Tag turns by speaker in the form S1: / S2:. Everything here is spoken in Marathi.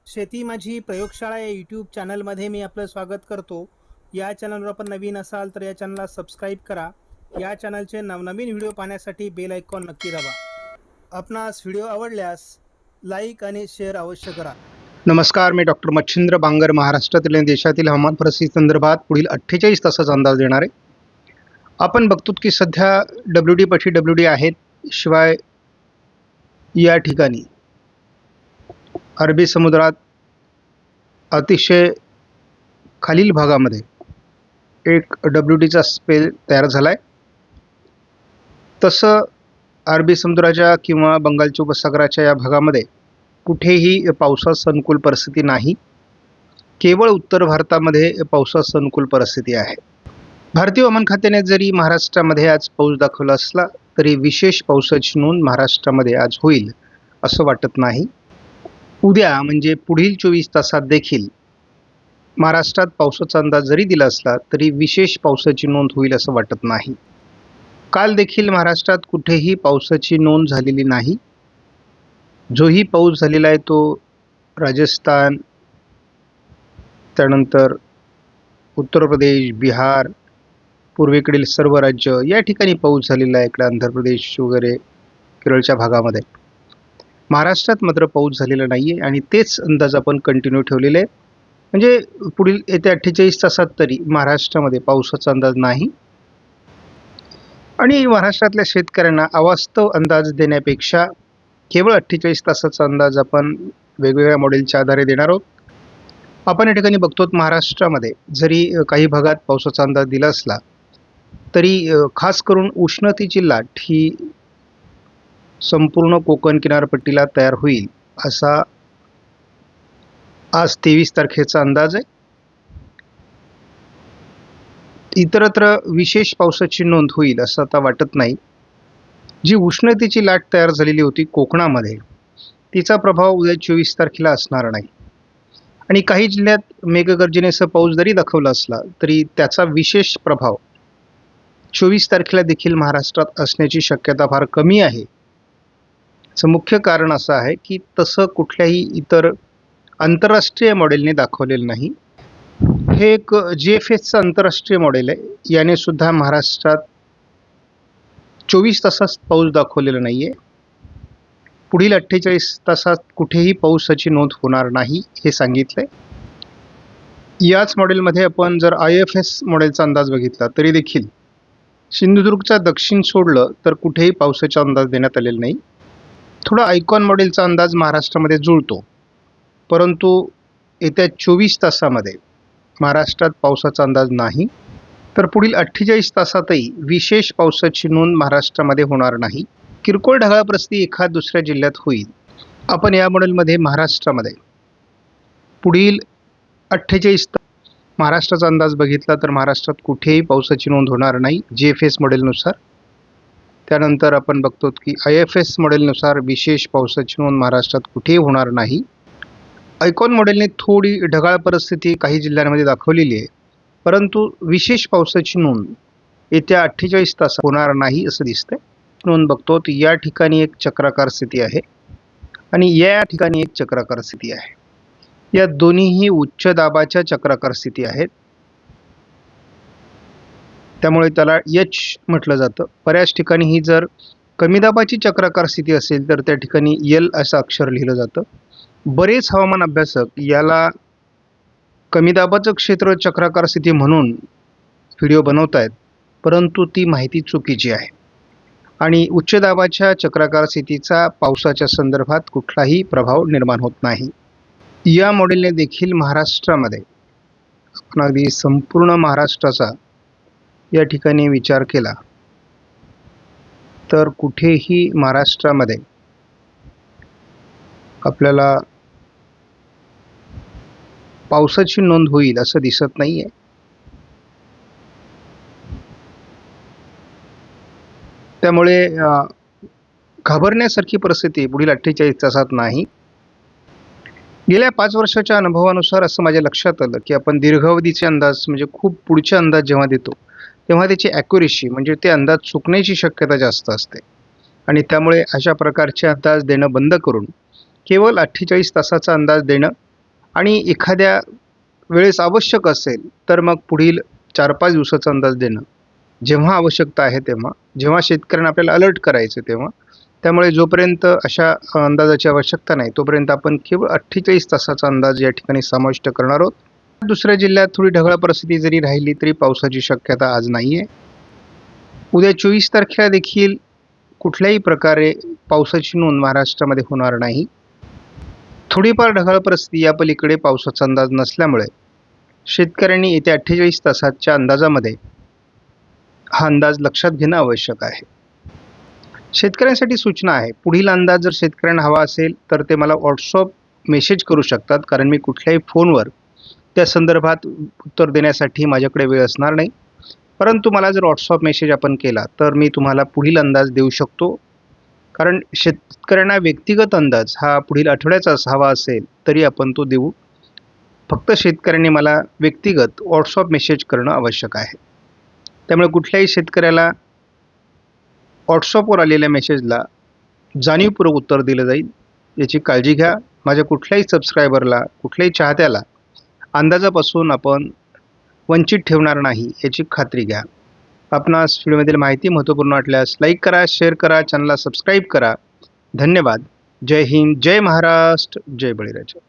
S1: शेती माझी प्रयोगशाळा या यूट्यूब चॅनलमध्ये मी आपलं स्वागत करतो. या चॅनलवर आपण नवीन असाल तर या चॅनलला सबस्क्राईब करा. या चॅनलचे नवनवीन व्हिडिओ पाहण्यासाठी बेल आयकॉन नक्की दाबा. आपणास व्हिडिओ आवडल्यास लाईक आणि शेअर अवश्य करा.
S2: नमस्कार, मी डॉक्टर मच्छिंद्र बांगर महाराष्ट्रातील आणि देशातील हवामान परिस्थिती संदर्भात पुढील 48 तासाचा अंदाज देणार आहे. आपण बघतो की सध्या WD पाठी WD आहेत. शिवाय या ठिकाणी अरबी समुद्रात अतिशय खालील भागामध्ये एक WDचा स्पेल तयार झाला आहे. तसं अरबी समुद्राच्या किंवा बंगालच्या उपसागराच्या या भागामध्ये कुठेही पावसास अनुकूल परिस्थिती नाही. केवळ उत्तर भारतामध्ये पावसास अनुकूल परिस्थिती आहे. भारतीय हवामान खात्याने जरी महाराष्ट्रामध्ये आज पाऊस दाखवला असला तरी विशेष पावसाची नोंद महाराष्ट्रामध्ये आज होईल असं वाटत नाही. उद्या म्हणजे पुढील 24 तासात देखील महाराष्ट्रात पावसाचा अंदाज जरी दिला असला तरी विशेष पावसाची नोंद होईल असं वाटत नाही. काल देखील महाराष्ट्रात कुठेही पावसाची नोंद झालेली नाही. जोही पाऊस झालेला आहे तो राजस्थान, त्यानंतर उत्तर प्रदेश, बिहार, पूर्वेकडील सर्व राज्य या ठिकाणी पाऊस झालेला आहे. इकडे आंध्र प्रदेश वगैरे केरळच्या भागामध्ये. महाराष्ट्रात मात्र पाऊस झालेला नाही आहे आणि तेच अंदाज आपण कंटिन्यू ठेवलेले आहेत. म्हणजे पुढील येत्या 48 तासात तरी महाराष्ट्रामध्ये पावसाचा अंदाज नाही. आणि महाराष्ट्रातल्या शेतकऱ्यांना अवास्तव अंदाज देण्यापेक्षा केवळ 48 तासाचा अंदाज आपण वेगवेगळ्या मॉडेलच्या आधारे देणार आहोत. आपण या ठिकाणी बघतो महाराष्ट्रामध्ये जरी काही भागात पावसाचा अंदाज दिला असला तरी खास करून उष्णतेची लाट ही संपूर्ण कोकण किनारपट्टीला तयार होईल असा आज 23 तारखेचा अंदाज आहे. इतरत्र विशेष पावसाची नोंद होईल असं आता वाटत नाही. जी उष्णतेची लाट तयार झालेली होती कोकणामध्ये तिचा प्रभाव उद्या 24 तारखेला असणार नाही. आणि काही जिल्ह्यात मेघगर्जनेसह पाऊस जरी दाखवला असला तरी त्याचा विशेष प्रभाव 24 तारखेला देखील महाराष्ट्रात असण्याची शक्यता फार कमी आहे. याचं मुख्य कारण असं आहे की तसं कुठल्याही इतर आंतरराष्ट्रीय मॉडेलने दाखवलेलं नाही. हे एक GFSचं आंतरराष्ट्रीय मॉडेल आहे. याने सुद्धा महाराष्ट्रात 24 तासात पाऊस दाखवलेला नाही आहे. पुढील 48 तासात कुठेही पावसाची नोंद होणार नाही हे सांगितलंय. याच मॉडेलमध्ये आपण जर IFS मॉडेलचा अंदाज बघितला तरी देखील सिंधुदुर्गचा दक्षिण सोडलं तर कुठेही पावसाचा अंदाज देण्यात आलेला नाही. थोडा आयकॉन मॉडेलचा अंदाज महाराष्ट्रामध्ये जुळतो, परंतु येत्या 24 तासामध्ये महाराष्ट्रात पावसाचा अंदाज नाही. तर पुढील 48 तासातही विशेष पावसाची नोंद महाराष्ट्रामध्ये होणार नाही. किरकोळ ढगाळ परिस्थिती एखाद दुसऱ्या जिल्ह्यात होईल. आपण या मॉडेलमध्ये महाराष्ट्रामध्ये पुढील 48 महाराष्ट्राचा अंदाज बघितला तर महाराष्ट्रात कुठेही पावसाची नोंद होणार नाही GFS मॉडेलनुसार. त्यानंतर आपण बघतो की IFS मॉडेलनुसार विशेष पावसाची नोंद महाराष्ट्रात कुठेही होणार नाही. आयकॉन मॉडेलने थोडी ढगाळ परिस्थिती काही जिल्ह्यांमध्ये दाखवलेली आहे, परंतु विशेष पावसाची नोंद येत्या 48 तासात होणार नाही असं दिसतंय. नोंद बघतो या ठिकाणी एक चक्राकार स्थिती आहे आणि या ठिकाणी एक चक्राकार स्थिती आहे. या दोन्हीही उच्च दाबाच्या चक्राकार स्थिती आहेत. त्यामुळे त्याला H म्हटलं जातं. बऱ्याच ठिकाणी ही जर कमी दाबाची चक्राकार स्थिती असेल तर त्या ठिकाणी L असं अक्षर लिहिलं जातं. बरेच हवामान अभ्यासक याला कमी दाबाचं क्षेत्र चक्राकार स्थिती म्हणून व्हिडिओ बनवत आहेत, परंतु ती माहिती चुकीची आहे. आणि उच्च दाबाच्या चक्राकार स्थितीचा पावसाच्या संदर्भात कुठलाही प्रभाव निर्माण होत नाही. या मॉडेलने देखील महाराष्ट्रामध्ये आपण अगदी संपूर्ण महाराष्ट्राचा या ठिकाणी विचार केला तर कुठेही महाराष्ट्रामध्ये आपल्याला पावसाची नोंद होईल असं दिसत नाहीये. त्यामुळे घाबरण्यासारखी परिस्थिती पुढील 48 तासात नाही. गेल्या 5 वर्षाच्या अनुभवानुसार असं माझ्या लक्षात आलं की आपण दीर्घावधीचे अंदाज म्हणजे खूप पुढचे अंदाज जेव्हा देतो तेव्हा त्याची ॲक्युरेसी म्हणजे ते अंदाज चुकण्याची शक्यता जास्त असते. आणि त्यामुळे अशा प्रकारचे अंदाज देणं बंद करून केवळ 48 तासाचा अंदाज देणं आणि एखाद्या वेळेस आवश्यक असेल तर मग पुढील 4-5 दिवसाचा अंदाज देणं, जेव्हा आवश्यकता आहे तेव्हा, जेव्हा शेतकऱ्यांना आपल्याला अलर्ट करायचं तेव्हा. त्यामुळे जोपर्यंत अशा अंदाजाची आवश्यकता नाही तोपर्यंत आपण केवळ 48 तासाचा अंदाज या ठिकाणी समाविष्ट करणार आहोत. दुसऱ्या जिल्ह्यात थोडी ढगाळ परिस्थिती जरी राहिली तरी पावसाची शक्यता आज नाही आहे. उद्या 24 तारखेला देखील कुठल्याही प्रकारे पावसाची नोंद महाराष्ट्रामध्ये होणार नाही. थोडीफार ढगाळ परिस्थिती या पलीकडे पावसाचा अंदाज नसल्यामुळे शेतकऱ्यांनी येत्या 48 तासाच्या अंदाजामध्ये हा अंदाज लक्षात घेणं आवश्यक आहे. शेतकऱ्यांसाठी सूचना आहे, पुढील अंदाज जर शेतकऱ्यांना हवा असेल तर ते मला व्हॉट्सअप मेसेज करू शकतात, कारण मी कुठल्याही फोनवर त्या संदर्भात उत्तर देण्यासाठी माझ्याकडे वेळ असणार नाही. परंतु मला जर व्हॉट्सअप मेसेज आपण केला तर मी तुम्हाला पुढील अंदाज देऊ शकतो. कारण शेतकऱ्यांना व्यक्तिगत अंदाज हा पुढील आठवड्याचाच हवा असेल तरी आपण तो देऊ. फक्त शेतकऱ्यांनी मला व्यक्तिगत व्हॉट्सअप मेसेज करणं आवश्यक आहे. त्यामुळे कुठल्याही शेतकऱ्याला व्हॉट्सअपवर आलेल्या मेसेजला जाणीवपूर्वक उत्तर दिलं जाईल याची काळजी घ्या. माझ्या कुठल्याही सबस्क्रायबरला, कुठल्याही चाहत्याला अंदाजापासून आपण वंचित ठेवणार नाही याची खात्री घ्या. आपणास व्हिडिओमधील माहिती महत्त्वपूर्ण वाटल्यास लाईक करा, शेअर करा, चॅनलला सबस्क्राईब करा. धन्यवाद. जय हिंद, जय महाराष्ट्र, जय बळीराजा.